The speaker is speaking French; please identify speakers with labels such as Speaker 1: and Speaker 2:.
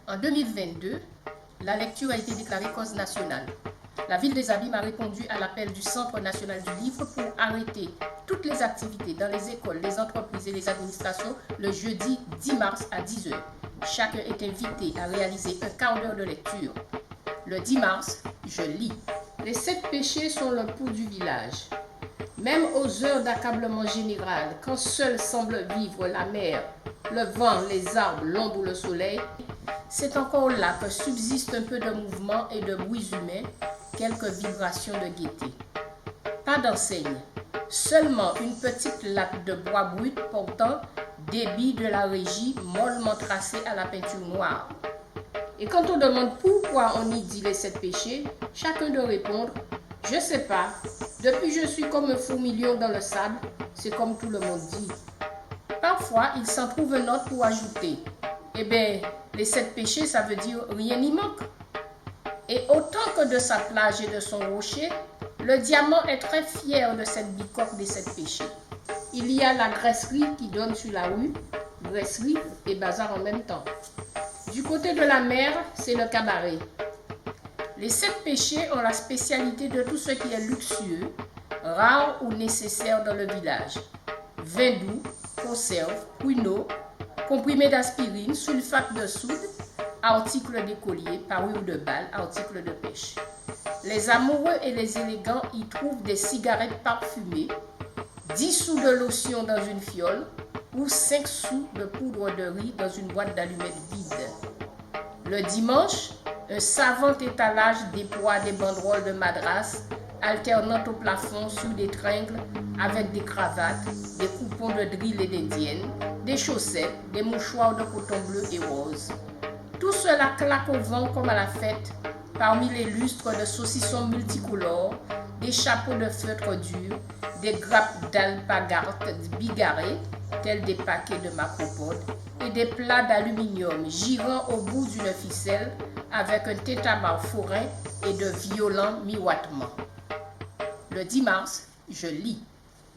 Speaker 1: En 2022, la lecture a été déclarée cause nationale. La ville des Abîmes a répondu à l'appel du Centre national du livre pour arrêter toutes les activités dans les écoles, les entreprises et les administrations le jeudi 10 mars à 10h. Chacun est invité à réaliser un quart d'heure de lecture. Le 10 mars, je lis. Les 7 péchés sont le pouls du village. Même aux heures d'accablement général, quand seul semble vivre la mer, le vent, les arbres, l'ombre ou le soleil, c'est encore là que subsiste un peu de mouvement et de bruits humains, quelques vibrations de gaieté. Pas d'enseigne, seulement une petite latte de bois brut portant des billes de la régie mollement tracées à la peinture noire. Et quand on demande pourquoi on y dit les 7 péchés, chacun doit répondre « Je sais pas, depuis je suis comme un fourmilion dans le sable, c'est comme tout le monde dit. » Parfois, il s'en trouve un autre pour ajouter « Eh bien, les 7 péchés, ça veut dire rien n'y manque. » Et autant que de sa plage et de son rocher, le diamant est très fier de cette bicoque des 7 péchés. Il y a la graisserie qui donne sur la rue, graisserie et bazar en même temps. Du côté de la mer, c'est le cabaret. Les 7 péchés ont la spécialité de tout ce qui est luxueux, rare ou nécessaire dans le village. Vin doux, conserve, pruneaux, comprimés d'aspirine, sulfate de soude, articles d'écolier, parures de balle, articles de pêche. Les amoureux et les élégants y trouvent des cigarettes parfumées, 10 sous de lotion dans une fiole ou 5 sous de poudre de riz dans une boîte d'allumettes vide. Le dimanche, un savant étalage déploie des banderoles de madras alternant au plafond sous des tringles avec des cravates, des coupons de drill et d'indienne, des chaussettes, des mouchoirs de coton bleu et rose. Tout cela claque au vent comme à la fête, parmi les lustres de saucissons multicolores, des chapeaux de feutre dur, des grappes d'alpagartes bigarrées, tels des paquets de macropodes, et des plats d'aluminium girant au bout d'une ficelle avec un tétabar forain et de violents miroitements. Le 10 mars, je lis.